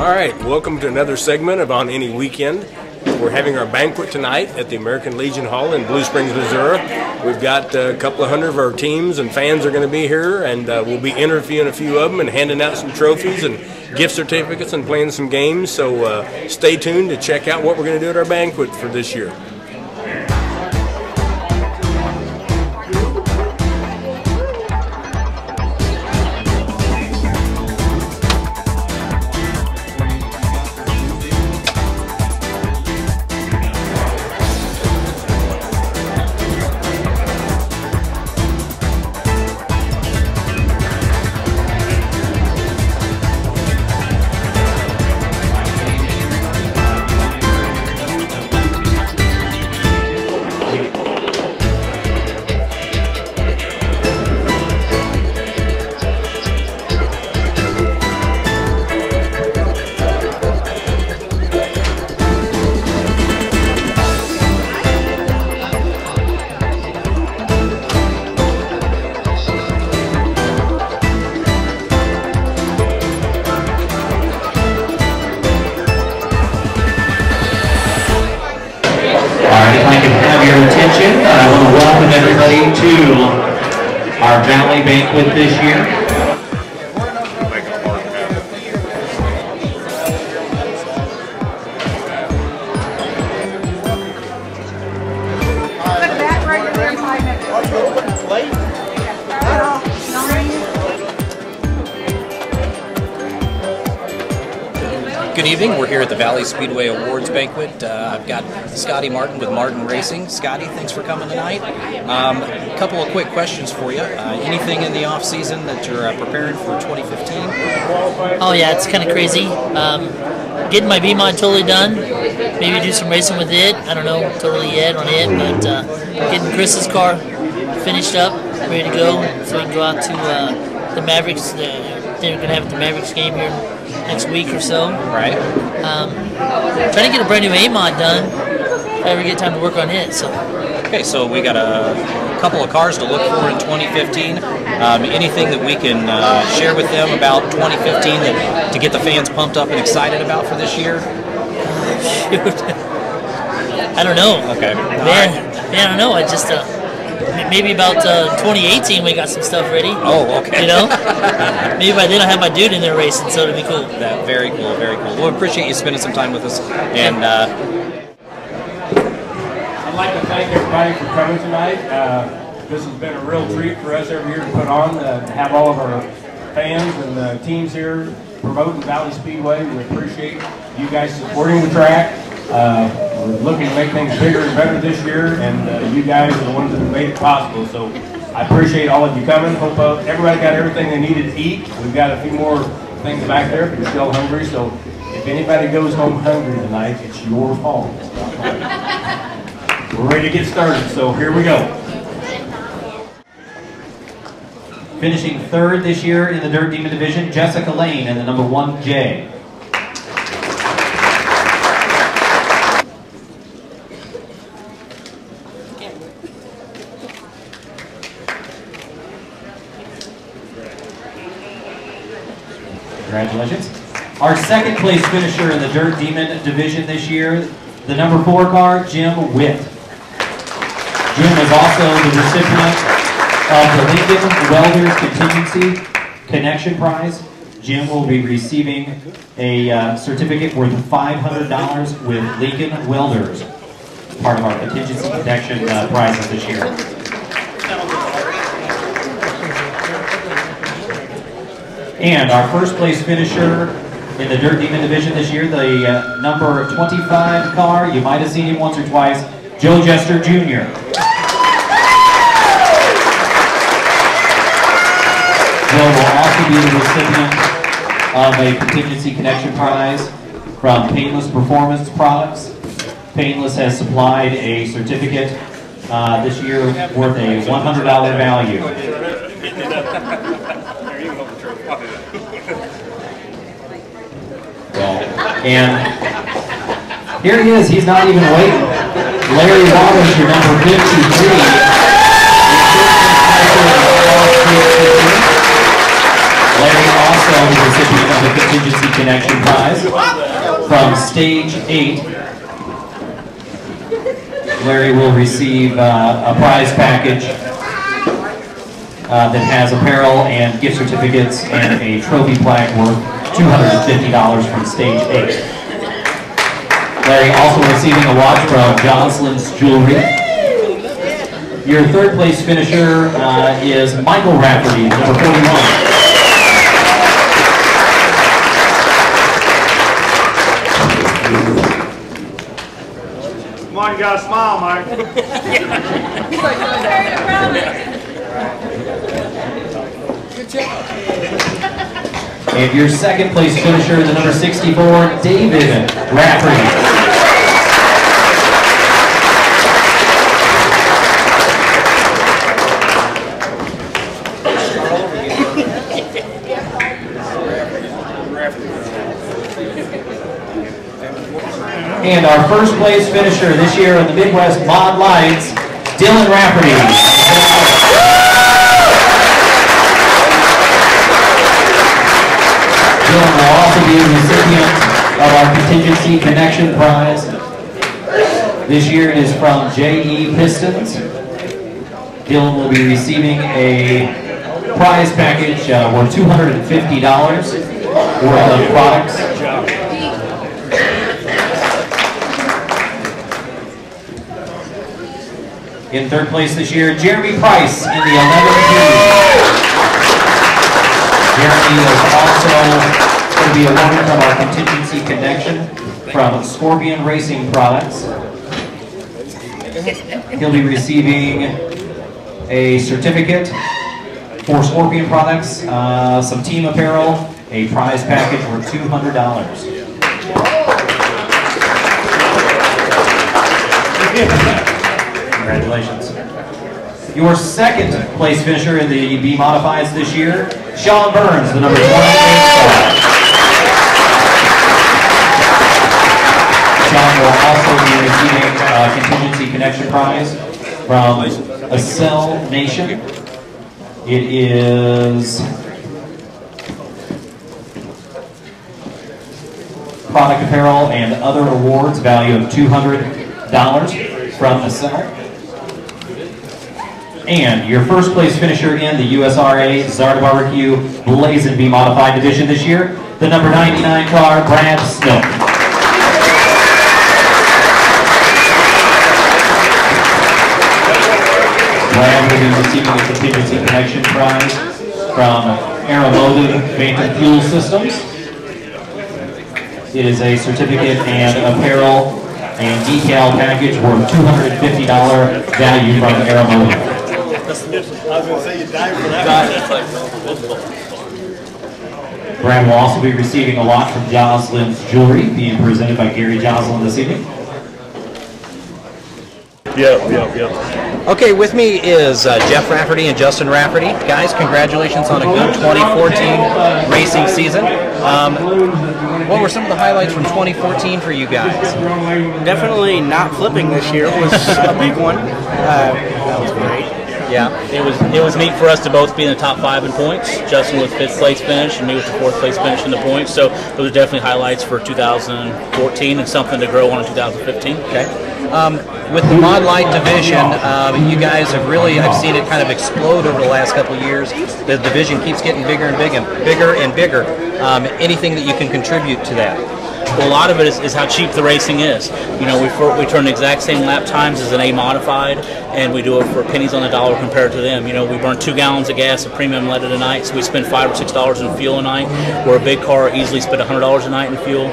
All right, welcome to another segment of On Any Weekend. We're having our banquet tonight at the American Legion Hall in Blue Springs, Missouri. We've got a couple of hundred of our teams and fans are going to be here, and we'll be interviewing a few of them and handing out some trophies and gift certificates and playing some games. So stay tuned to check out what we're going to do at our banquet for this year. I want to welcome everybody to our Valley Banquet this year. Good evening. We're here at the Valley Speedway Awards Banquet. I've got Scotty Martin with Martin Racing. Scotty, thanks for coming tonight. A couple of quick questions for you. Anything in the off season that you're preparing for 2015? Oh yeah, it's kind of crazy. Getting my B-Mod totally done. Maybe do some racing with it. I don't know totally yet on it, but getting Chris's car finished up, ready to go, so we can go out to the Mavericks. They're going to have the Mavericks game here next week or so. Right. Trying to get a brand new A-Mod done if I ever get time to work on it. So. Okay, so we got a couple of cars to look for in 2015. Anything that we can share with them about 2015 to get the fans pumped up and excited about for this year? Shoot. I don't know. Okay. Man, I don't know. I just... maybe about 2018 we got some stuff ready. Oh, okay. You know? Maybe by then I'll have my dude in there racing, so it'll be cool. Very cool, very cool. Well, appreciate you spending some time with us. And I'd like to thank everybody for coming tonight. This has been a real treat for us every year to put on, to have all of our fans and the teams here promoting Valley Speedway. We appreciate you guys supporting the track. We're looking to make things bigger and better this year, and you guys are the ones that have made it possible. So I appreciate all of you coming. Hope everybody got everything they needed to eat. We've got a few more things back there if you're still hungry. So if anybody goes home hungry tonight, it's your fault. We're ready to get started, so here we go. Finishing third this year in the Dirt Demon Division, Jessica Lane in the number 1J. Congratulations. Our second place finisher in the Dirt Demon Division this year, the number 4 car, Jim Witt. Jim was also the recipient of the Lincoln Welders Contingency Connection Prize. Jim will be receiving a certificate worth $500 with Lincoln Welders, part of our Contingency Connection prizes this year. And our first place finisher in the Dirt Demon Division this year, the number 25 car, you might have seen him once or twice, Joe Jester Jr. Joe will also be the recipient of a Contingency Connection Prize from Painless Performance Products. Painless has supplied a certificate this year worth a $100 value. And here he is, he's not even waiting. Larry Waters, your number 53. Larry also the recipient of the Contingency Connection Prize. stage 8, Larry will receive a prize package that has apparel and gift certificates and a trophy plaque worth $250 from stage 8. Larry also receiving a watch from Jocelyn's Jewelry. Your third place finisher is Michael Rafferty, number 41. Come on, you gotta smile, Mike. Good job. And your second place finisher, the number 64, David Rafferty. And our first place finisher this year in the Midwest Mod Lights, Dylan Rafferty. Dylan will also be the recipient of our Contingency Connection Prize. This year it is from J.E. Pistons. Dylan will be receiving a prize package worth $250 worth of products. In third place this year, Jeremy Price in the 11th. Jeremy is also going to be awarded from our Contingency Connection from Scorpion Racing Products. He'll be receiving a certificate for Scorpion Products, some team apparel, a prize package worth $200. Congratulations. Your second place finisher in the B Modifieds this year, Sean Burns, the number 28 star. Sean will also be receiving a Contingency Connection Prize from Acel Nation. It is product apparel and other awards value of $200 from Acel. And your first place finisher in the USRA Zarda Barbecue Blazin' B Modified Division this year, the number 99 car, Brad Snook. Brad will be receiving a Contingency Connection Prize from Aeromotive Phantom Fuel Systems. It is a certificate and apparel and decal package worth $250 value from Aeromotive. I was going to say you died for that. Brad will also be receiving a lot from Jocelyn's Jewelry, being presented by Gary Jocelyn this evening. Yep. Okay, with me is Jeff Rafferty and Justin Rafferty. Guys, congratulations on a good 2014 racing season. What were some of the highlights from 2014 for you guys? Definitely not flipping this year was a big one. That was great. Yeah, it was neat for us to both be in the top 5 in points. Justin with 5th place finish and me with the 4th place finish in the points. So those are definitely highlights for 2014 and something to grow on in 2015. Okay. With the Mod Light division, you guys have really, I've seen it kind of explode over the last couple of years. The division keeps getting bigger and bigger and bigger. Anything that you can contribute to that? Well, a lot of it is how cheap the racing is. You know, we turn the exact same lap times as an A modified, and we do it for pennies on the dollar compared to them. You know, we burn 2 gallons of gas of premium leaded a night, so we spend $5 or6 in fuel a night. Where a big car easily spend $100 a night in fuel.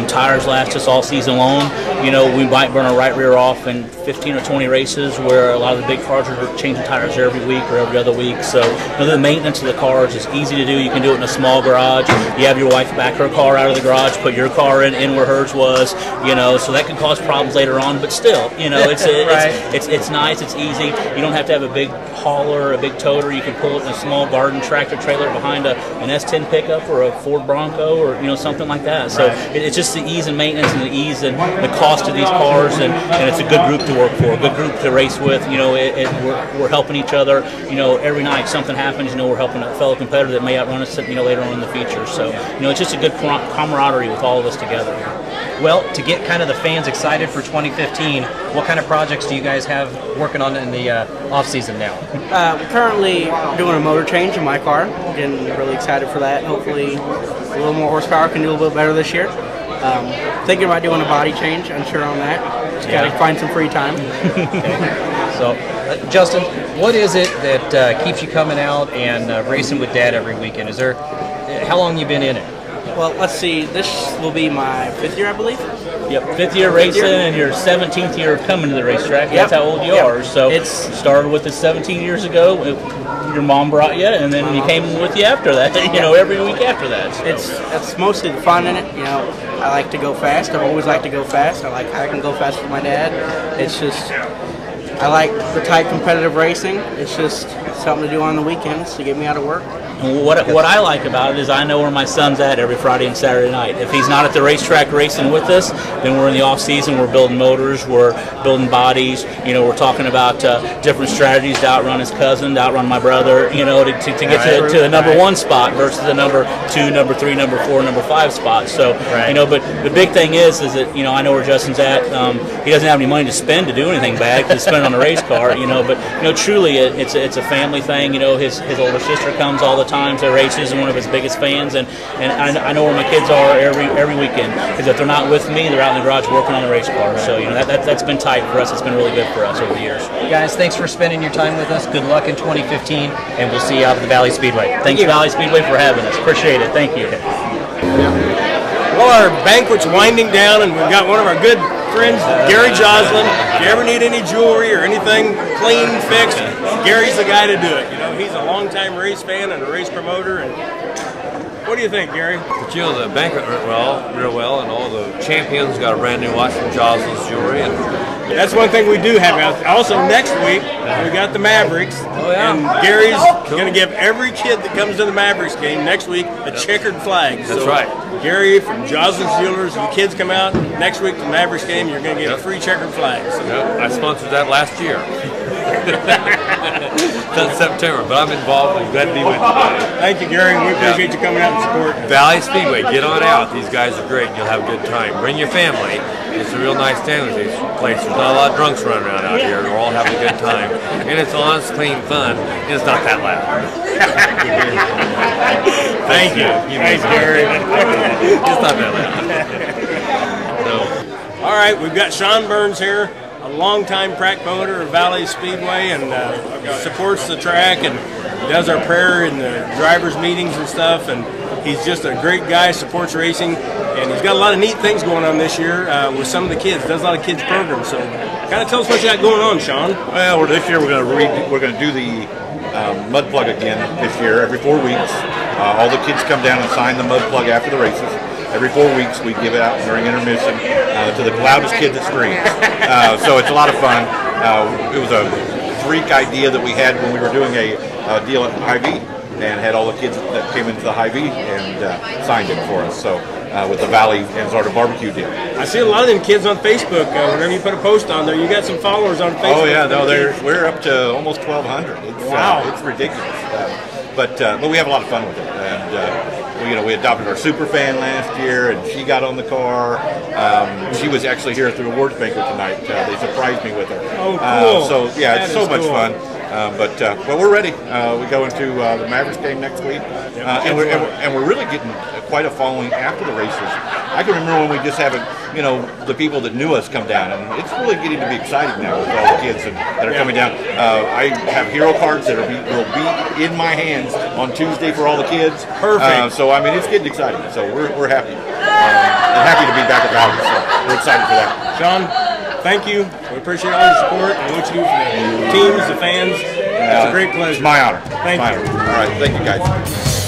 Tires last us all season long. You know, we might burn our right rear off in 15 or 20 races, where a lot of the big cars are changing tires every week or every other week. So, you know, the maintenance of the cars is easy to do. You can do it in a small garage. You have your wife back her car out of the garage, put your car in where hers was, you know, so that can cause problems later on, but still, you know, it's nice. it's easy. You don't have to have a big hauler, a big toter. You can pull it in a small garden tractor trailer behind an S10 pickup or a Ford Bronco or something like that. So it's just the ease and maintenance and the ease and the cost of these cars, and it's a good group to work for, a good group to race with. We're helping each other. Every night something happens. We're helping a fellow competitor that may outrun us later on in the future. So it's just a good camaraderie with all of us together. Well, to get kind of the fans excited for 2015, what kind of projects do you guys have working on in the off season now? We're currently doing a motor change in my car. Getting really excited for that. Hopefully, a little more horsepower, can do a little bit better this year. Thinking about doing a body change. Unsure on that. Just gotta find some free time. Okay. So, Justin, what is it that keeps you coming out and racing with Dad every weekend? How long you been in it? Well, let's see. This will be my 5th year, I believe. Yep, 5th year racing and your 17th year of coming to the racetrack. That's how old you are. So it started with us 17 years ago. Your mom brought you, and then he came with you after that. Every week after that. So. It's mostly the fun in it. I like to go fast. I've always liked to go fast. I can go fast with my dad. It's just I like the type competitive racing. It's just something to do on the weekends to get me out of work. What I like about it is I know where my son's at every Friday and Saturday night. If he's not at the racetrack racing with us, then we're in the off season. We're building motors, we're building bodies. We're talking about different strategies to outrun his cousin, to outrun my brother. To get to the number 1 spot versus the number 2, number 3, number 4, number 5 spot. So but the big thing is that I know where Justin's at. He doesn't have any money to spend to do anything bad to spend on a race car. But truly it's a family thing. His older sister comes all the time to races and one of his biggest fans, and I know where my kids are every weekend, because if they're not with me, they're out in the garage working on the race car. So that's been tight for us. It's been really good for us over the years. Guys, thanks for spending your time with us. Good luck in 2015, and we'll see you out at the Valley Speedway. Thanks, Valley Speedway, for having us. Appreciate it. Thank you. Well, our banquet's winding down, and we've got one of our good friends, Gary Joslin. If you ever need any jewelry or anything clean, fixed, Gary's the guy to do it. He's a longtime race fan and a race promoter. And what do you think, Gary? The banquet went real well, and all the champions got a brand new watch from Joslin's Jewelry. And that's one thing we do have. Also, next week, we got the Mavericks. Oh, yeah. And Gary's going to give every kid that comes to the Mavericks game next week a checkered flag. That's right. Gary from Joslin's Jewelers, if the kids come out next week to the Mavericks game, you're going to get a free checkered flag. So. I sponsored that last year. That's September, but I'm involved. I'm glad to be with you. Thank you, Gary. We appreciate you coming out and support. Valley Speedway, get on out. These guys are great. You'll have a good time. Bring your family. It's a real nice town with these places. There's not a lot of drunks running around out here. We're all having a good time. And it's honest, clean fun. And it's not that loud. Thank you. Thanks, Gary. It's not that loud. No. All right, we've got Sean Burns here, a longtime track promoter of Valley Speedway, and supports the track and does our prayer in the drivers' meetings and stuff. And he's just a great guy, supports racing, and he's got a lot of neat things going on this year with some of the kids. Does a lot of kids programs. So, kind of tell us what you got going on, Sean. Well, this year we're going to do the mud plug again this year every 4 weeks. All the kids come down and sign the mud plug after the races. Every 4 weeks we give it out during intermission to the loudest kid that screams. So it's a lot of fun. It was a freak idea that we had when we were doing a deal at Hy-Vee, and had all the kids that came into the Hy-Vee and signed it for us. So with the Valley and Zarda barbecue deal. I see a lot of them kids on Facebook. Whenever you put a post on there, you got some followers on Facebook. Oh yeah, no, we're up to almost 1,200. Wow, it's ridiculous. But we have a lot of fun with it, and we adopted our super fan last year, and she got on the car. She was actually here at the awards banquet tonight. They surprised me with her. Oh, cool! So yeah, it's so much fun. But we're ready. We go into the Mavericks game next week, and we're really getting quite a following after the races. I can remember when we just have the people that knew us come down, and it's really getting to be exciting now with all the kids that are coming down. I have hero cards that will be in my hands on Tuesday for all the kids. Perfect. So I mean, it's getting exciting. So we're happy, and happy to be back at Valley. So we're excited for that. Sean, thank you. We appreciate all your support and what you do for the teams, the fans. It's a great pleasure. It's my honor. Thank you. All right, thank you guys.